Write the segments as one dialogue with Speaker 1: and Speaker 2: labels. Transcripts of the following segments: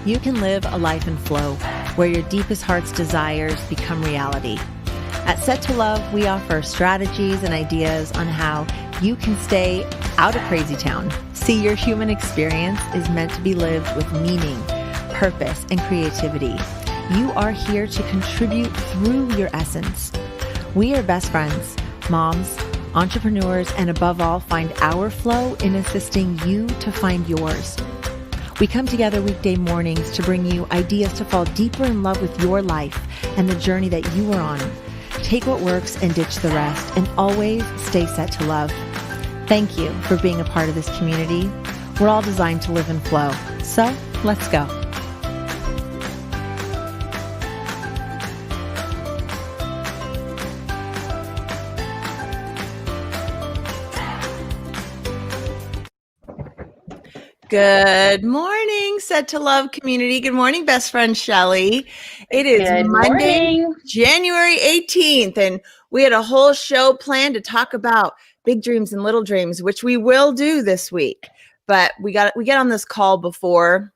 Speaker 1: you can live a life in flow where your deepest heart's desires become reality. At Set to Love, we offer strategies and ideas on how you can stay out of crazy town. See, your human experience is meant to be lived with meaning, purpose, and creativity. You are here to contribute through your essence. We are best friends, moms, entrepreneurs, and above all, find our flow in assisting you to find yours. We come together weekday mornings to bring you ideas to fall deeper in love with your life and the journey that you are on. Take what works and ditch the rest, and always stay set to love. Thank you for being a part of this community. We're all designed to live in flow. So let's go. Good morning, Set to Love community. Good morning, best friend Shelley. It is Monday, January 18th, and we had a whole show planned to talk about big dreams and little dreams, which we will do this week. But we get on this call before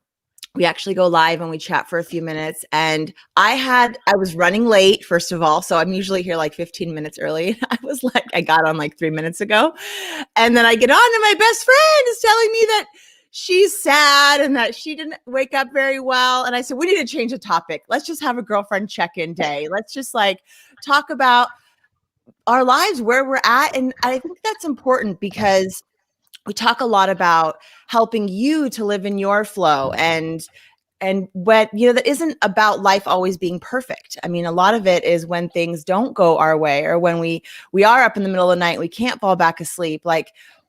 Speaker 1: we actually go live and we chat for a few minutes. And I was running late, first of all. So I'm usually here like 15 minutes early. I got on like 3 minutes ago. And then I get on and my best friend is telling me that she's sad and that she didn't wake up very well. And I said, we need to change the topic. Let's just have a girlfriend check-in day. Let's just talk about our lives, where we're at. And I think that's important because we talk a lot about helping you to live in your flow and what, that isn't about life always being perfect. I mean, a lot of it is when things don't go our way or when we are up in the middle of the night, we can't fall back asleep.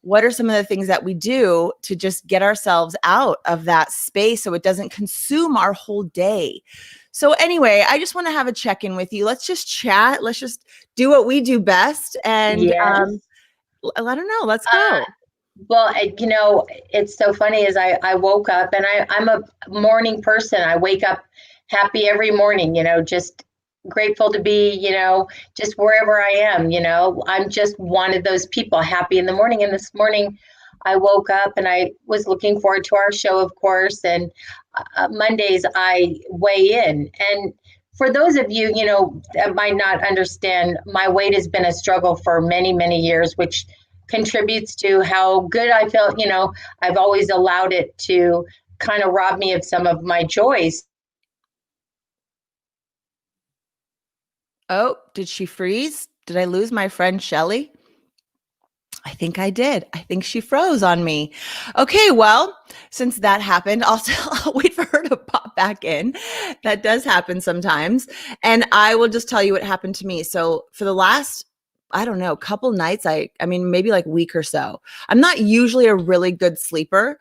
Speaker 1: What are some of the things that we do to just get ourselves out of that space so it doesn't consume our whole day? So anyway, I just want to have a check-in with you. Let's just chat. Let's just do what we do best. And
Speaker 2: yes.
Speaker 1: I don't know. Let's go.
Speaker 2: Well, it's so funny as I woke up and I'm a morning person. I wake up happy every morning, just grateful to be, just wherever I am, I'm just one of those people happy in the morning. And this morning I woke up and I was looking forward to our show, of course. And Mondays I weigh in. And for those of you, that might not understand, my weight has been a struggle for many, many years, which contributes to how good I felt. I've always allowed it to kind of rob me of some of my joys.
Speaker 1: Oh, did she freeze? Did I lose my friend Shelley? I think I did. I think she froze on me. Okay, well, since that happened, I'll wait for her to pop back in. That does happen sometimes. And I will just tell you what happened to me. So for the last, I don't know, couple nights, I mean, maybe like week or so. I'm not usually a really good sleeper.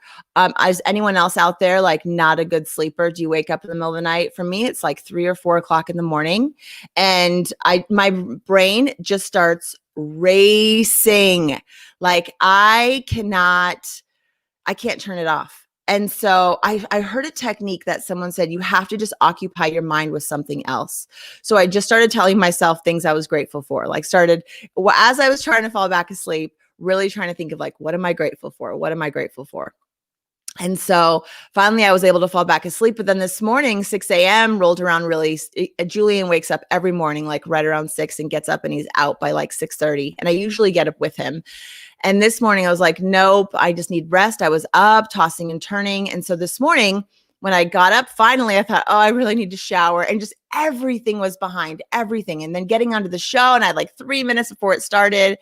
Speaker 1: Is anyone else out there not a good sleeper? Do you wake up in the middle of the night? For me, it's like 3 or 4 o'clock in the morning. And my brain just starts racing. I can't turn it off. And so I heard a technique that someone said, you have to just occupy your mind with something else. So I just started telling myself things I was grateful for. As I was trying to fall back asleep, really trying to think of what am I grateful for? What am I grateful for? And so finally I was able to fall back asleep. But then this morning, 6 a.m. rolled around really. Julian wakes up every morning, right around 6 and gets up and he's out by 6:30. And I usually get up with him. And this morning I was like, nope, I just need rest. I was up tossing and turning. And so this morning when I got up, finally, I thought, oh, I really need to shower. And just everything was behind everything. And then getting onto the show and I had 3 minutes before it started.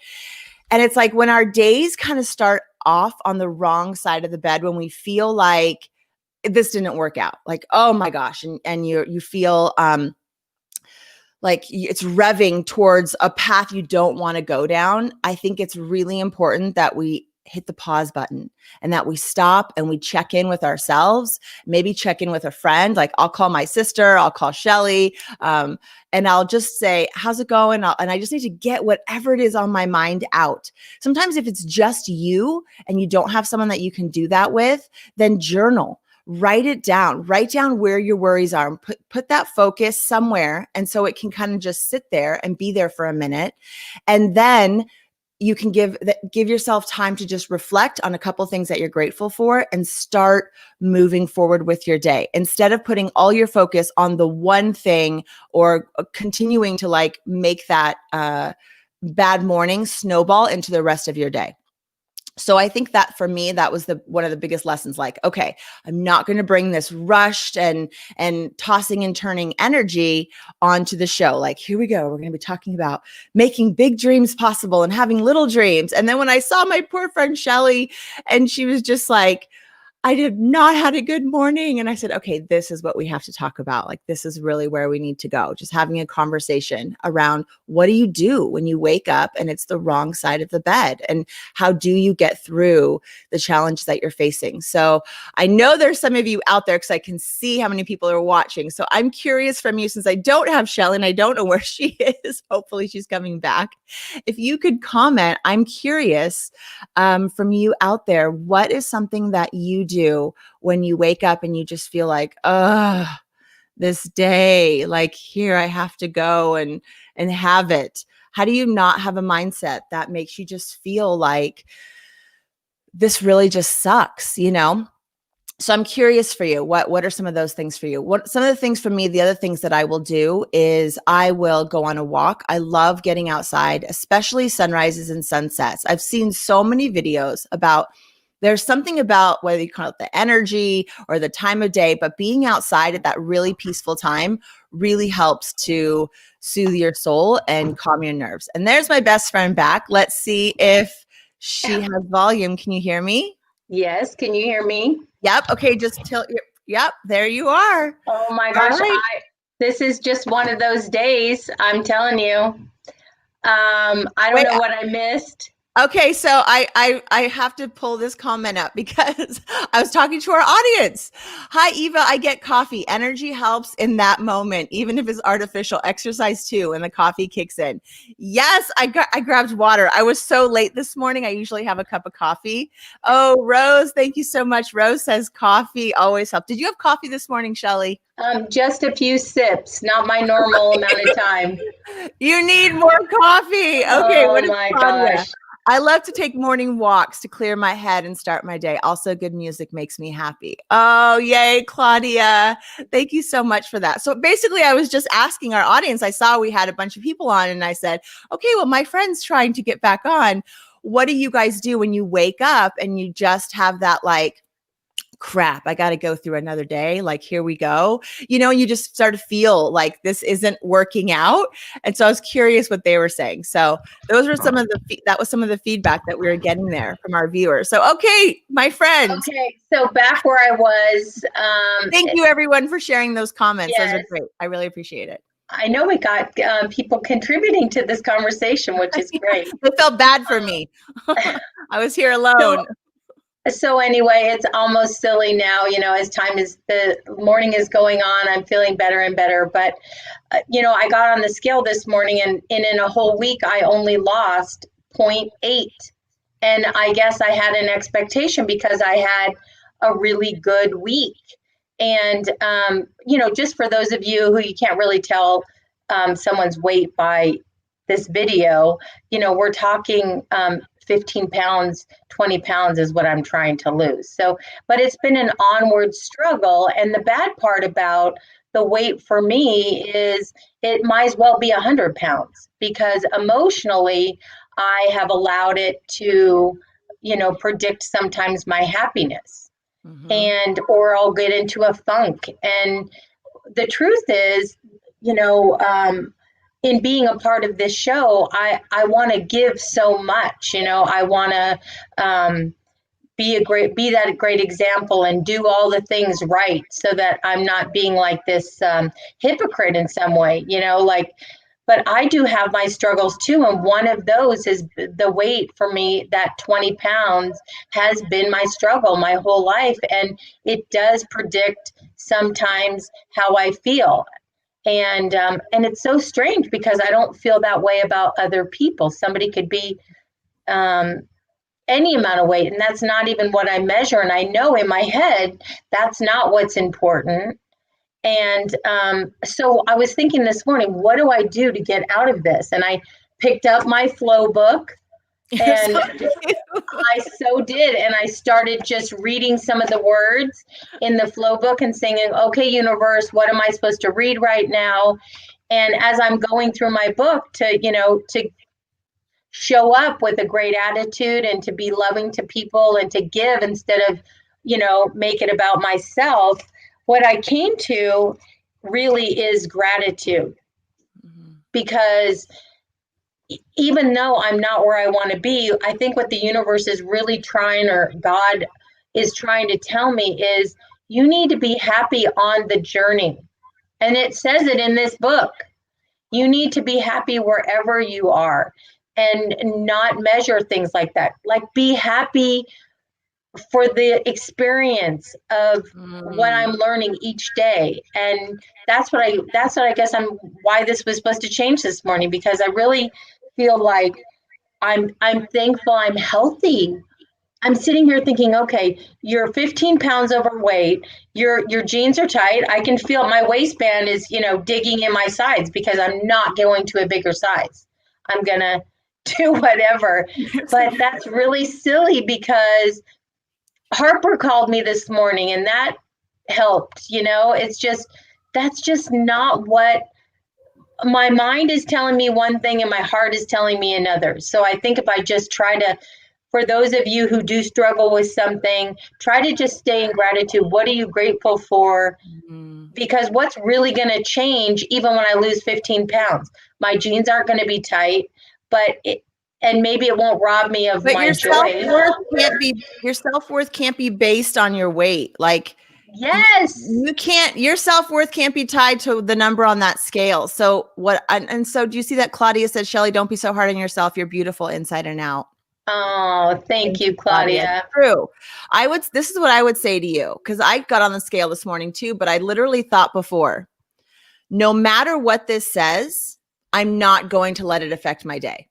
Speaker 1: And it's when our days kind of start off on the wrong side of the bed, when we feel like this didn't work out, oh my gosh. And you feel, it's revving towards a path you don't want to go down. I think it's really important that we hit the pause button and that we stop and we check in with ourselves, maybe check in with a friend. I'll call my sister, I'll call Shelley, and I'll just say, how's it going? And I just need to get whatever it is on my mind out. Sometimes if it's just you and you don't have someone that you can do that with, then journal. Write it down. Write down where your worries are and put that focus somewhere. And so it can kind of just sit there and be there for a minute. And then you can give yourself time to just reflect on a couple things that you're grateful for and start moving forward with your day instead of putting all your focus on the one thing or continuing to like make that bad morning snowball into the rest of your day. So I think that for me, that was the one of the biggest lessons. Like, okay, I'm not going to bring this rushed and tossing and turning energy onto the show. Like, here we go. We're going to be talking about making big dreams possible and having little dreams. And then when I saw my poor friend Shelley, and she was just like, I did not had a good morning. And I said, okay, this is what we have to talk about. Like, this is really where we need to go. Just having a conversation around what do you do when you wake up and it's the wrong side of the bed? And how do you get through the challenge that you're facing? So I know there's some of you out there because I can see how many people are watching. So I'm curious from you, since I don't have Shelley and I don't know where she is. Hopefully she's coming back. If you could comment, I'm curious from you out there, what is something that you do when you wake up and you just feel like, oh, this day, like here I have to go and have it? How do you not have a mindset that makes you just feel like this really just sucks, you know? So I'm curious for you, what are some of those things for you? What some of the things for me, the other things that I will do is I will go on a walk. I love getting outside, especially sunrises and sunsets. I've seen so many videos about there's something about whether you call it the energy or the time of day, but being outside at that really peaceful time really helps to soothe your soul and calm your nerves. And there's my best friend back. Let's see if she has volume. Can you hear me?
Speaker 2: Yes, can you hear me?
Speaker 1: Yep. Okay, just tilt your, yep, there you are.
Speaker 2: Oh my
Speaker 1: All
Speaker 2: gosh,
Speaker 1: right.
Speaker 2: this is just one of those days, I'm telling you. I don't
Speaker 1: Wait,
Speaker 2: know what I missed.
Speaker 1: okay, so I have to pull this comment up because I was talking to our audience. Hi, Eva. I get coffee. Energy helps in that moment, even if it's artificial. Exercise too, and the coffee kicks in. Yes, I grabbed water. I was so late this morning. I usually have a cup of coffee. Oh, Rose, thank you so much. Rose says coffee always helps. Did you have coffee this morning, Shelley?
Speaker 2: Just a few sips, not my normal amount of time.
Speaker 1: You need more coffee. Okay,
Speaker 2: Oh
Speaker 1: what is
Speaker 2: my
Speaker 1: Claudia?
Speaker 2: gosh.
Speaker 1: I love to take morning walks to clear my head and start my day. Also, good music makes me happy. Oh, yay, Claudia. Thank you so much for that. So basically, I was just asking our audience. I saw we had a bunch of people on, and I said, okay, well, my friend's trying to get back on. What do you guys do when you wake up and you just have that like, crap, I got to go through another day. Like, here we go. You know, you just start to feel like this isn't working out. And so I was curious what they were saying. So those were some of that was some of the feedback that we were getting there from our viewers. So, okay, my friend.
Speaker 2: Okay, so back where I was.
Speaker 1: Thank you everyone for sharing those comments. Those are
Speaker 2: Yes,
Speaker 1: great. I really appreciate it.
Speaker 2: I know we got people contributing to this conversation, which is great.
Speaker 1: It felt bad for me. I was here alone.
Speaker 2: So anyway, it's almost silly now, you know, as time is the morning is going on, I'm feeling better and better. But, you know, I got on the scale this morning and in a whole week, I only lost zero 0.8. And I guess I had an expectation because I had a really good week. And, you know, just for those of you who you can't really tell someone's weight by this video, you know, we're talking 15 pounds, 20 pounds is what I'm trying to lose. So, but it's been an onward struggle. And the bad part about the weight for me is it might as well be 100 pounds because emotionally, I have allowed it to, you know, predict sometimes my happiness. And, or I'll get into a funk. And the truth is, you know, in being a part of this show, I want to give so much, you know, I want to be that great example and do all the things right so that I'm not being like this hypocrite in some way, you know, like, but I do have my struggles too. And one of those is the weight for me, that 20 pounds has been my struggle my whole life. And it does predict sometimes how I feel. And it's so strange because I don't feel that way about other people. Somebody could be any amount of weight, and that's not even what I measure. And I know in my head that's not what's important. And so I was thinking this morning, what do I do to get out of this? And I picked up my flow book
Speaker 1: You're so
Speaker 2: And
Speaker 1: cute.
Speaker 2: I so did. And I started just reading some of the words in the flow book and singing, okay, universe, what am I supposed to read right now? And as I'm going through my book to show up with a great attitude and to be loving to people and to give instead of, make it about myself, what I came to really is gratitude.
Speaker 1: Mhm.
Speaker 2: Because even though I'm not where I want to be, I think what the universe is really trying, or God is trying to tell me, is you need to be happy on the journey. And it says it in this book. You need to be happy wherever you are and not measure things like that. Like, be happy for the experience of what
Speaker 1: Mm.
Speaker 2: I'm learning each day. And that's what I guess I'm why this was supposed to change this morning, because I really feel like I'm thankful I'm healthy. I'm sitting here thinking, okay, you're 15 pounds overweight. Your jeans are tight. I can feel my waistband is, digging in my sides because I'm not going to a bigger size. I'm gonna do whatever. But that's really silly because Harper called me this morning and that helped. It's just that's just not what my mind is telling me one thing and my heart is telling me another. So I think if I just try to, for those of you who do struggle with something, try to just stay in gratitude. What are you grateful for?
Speaker 1: Mm.
Speaker 2: Because what's really going to change, even when I lose 15 pounds, my jeans aren't going to be tight, and maybe it won't rob me of
Speaker 1: But
Speaker 2: my joy.
Speaker 1: your self-worth can't be based on your weight. Like
Speaker 2: Yes.
Speaker 1: you can't, your self-worth can't be tied to the number on that scale. So and so do you see that Claudia said, Shelley, don't be so hard on yourself. You're beautiful inside and out.
Speaker 2: Oh, thank
Speaker 1: Thank
Speaker 2: you,
Speaker 1: you, Claudia.
Speaker 2: Claudia.
Speaker 1: True. This is what I would say to you, because I got on the scale this morning too, but I literally thought before, no matter what this says, I'm not going to let it affect my day.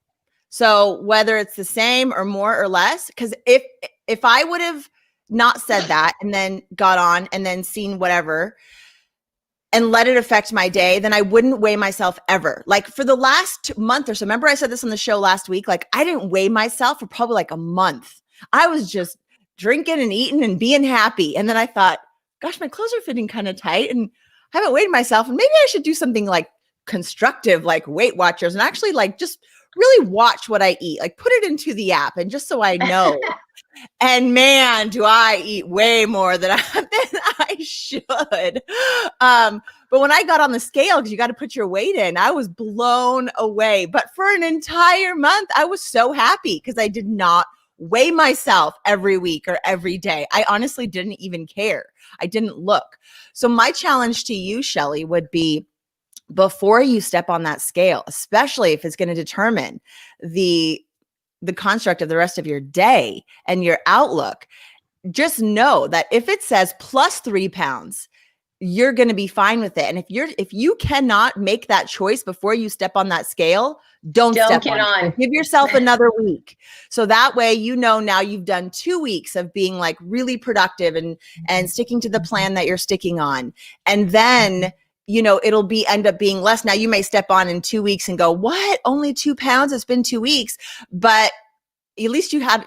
Speaker 1: So whether it's the same or more or less, because if I would have not said that and then got on and then seen whatever and let it affect my day, then I wouldn't weigh myself ever. Like for the last month or so, remember I said this on the show last week, like I didn't weigh myself for probably like a month. I was just drinking and eating and being happy. And then I thought, gosh, my clothes are fitting kind of tight and I haven't weighed myself. And maybe I should do something like constructive, like Weight Watchers, and actually like just really watch what I eat, like put it into the app. And just so I know, and man, do I eat way more than I should. But when I got on the scale, because you got to put your weight in, I was blown away. But for an entire month, I was so happy because I did not weigh myself every week or every day. I honestly didn't even care. I didn't look. So my challenge to you, Shelley, would be before you step on that scale, especially if it's going to determine the construct of the rest of your day and your outlook, just know that if it says plus 3 pounds, you're going to be fine with it. And if you cannot make that choice before you step on that scale, don't
Speaker 2: Don't
Speaker 1: step
Speaker 2: get
Speaker 1: on it.
Speaker 2: on.
Speaker 1: Give yourself another week. So that way, now you've done 2 weeks of being like really productive and sticking to the plan that you're sticking on. And then it'll be end up being less. Now you may step on in 2 weeks and go, what? Only 2 pounds? It's been 2 weeks. But at least you had,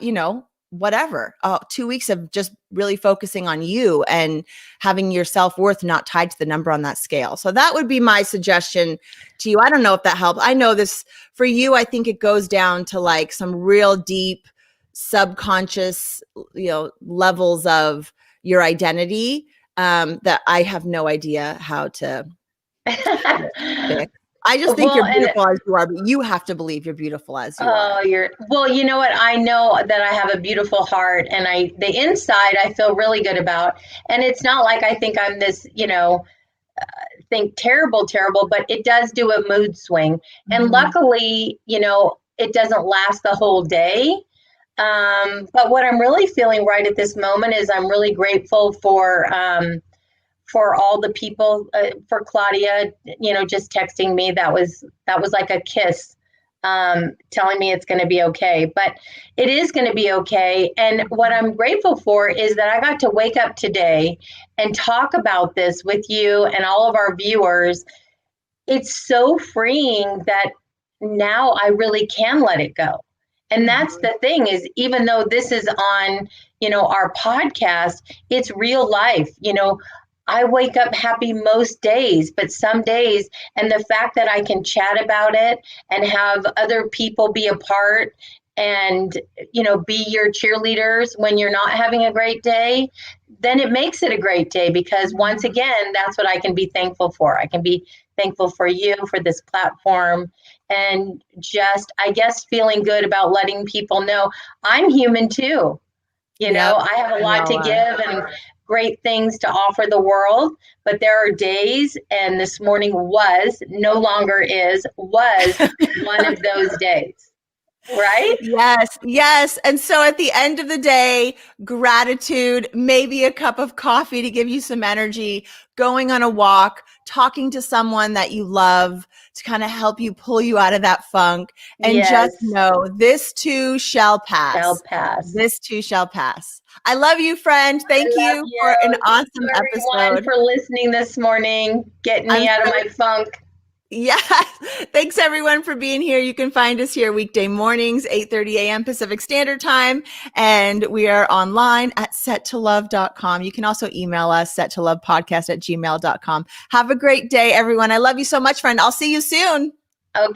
Speaker 1: whatever, 2 weeks of just really focusing on you and having your self-worth not tied to the number on that scale. So that would be my suggestion to you. I don't know if that helps. I know this for you. I think it goes down to like some real deep subconscious, levels of your identity that I have no idea how to fix. I just think
Speaker 2: Well,
Speaker 1: you're
Speaker 2: and
Speaker 1: beautiful as you are, but you have to believe you're beautiful as you are.
Speaker 2: oh, you know what? I know that I have a beautiful heart, and the inside I feel really good about. And it's not like I think I'm this, think terrible, but it does do a mood swing. And
Speaker 1: Mhm.
Speaker 2: luckily, it doesn't last the whole day. But what I'm really feeling right at this moment is I'm really grateful for all the people, for Claudia, just texting me. That was like a kiss, telling me it's going to be okay. But it is going to be okay. And what I'm grateful for is that I got to wake up today and talk about this with you and all of our viewers. It's so freeing that now I really can let it go. And that's the thing is, even though this is on, our podcast, it's real life. I wake up happy most days, but some days, and the fact that I can chat about it and have other people be a part and, be your cheerleaders when you're not having a great day, then it makes it a great day because once again, that's what I can be thankful for. I can be thankful for you, for this platform, and just, I guess, feeling good about letting people know I'm human too.
Speaker 1: Yep.
Speaker 2: I have a lot to
Speaker 1: No,
Speaker 2: give and great things to offer the world, but there are days, and this morning no longer was one of those days, right?
Speaker 1: yes, yes. And so at the end of the day, gratitude, maybe a cup of coffee to give you some energy, going on a walk, talking to someone that you love to kind of help you pull you out of that funk. And just
Speaker 2: Yes,
Speaker 1: know this too shall
Speaker 2: shall
Speaker 1: pass.
Speaker 2: pass.
Speaker 1: This too shall pass. I love you, friend.
Speaker 2: I
Speaker 1: Thank
Speaker 2: love
Speaker 1: you
Speaker 2: you.
Speaker 1: for an
Speaker 2: Thank you,
Speaker 1: awesome
Speaker 2: everyone,
Speaker 1: episode.
Speaker 2: for listening this morning, getting
Speaker 1: I'm
Speaker 2: me out of
Speaker 1: so
Speaker 2: my funk.
Speaker 1: Yeah. Thanks everyone for being here. You can find us here weekday mornings, 8:30 a.m. Pacific Standard Time. And we are online at settolove.com. You can also email us settolovepodcast@gmail.com. Have a great day, everyone. I love you so much, friend. I'll see you soon.
Speaker 2: Okay.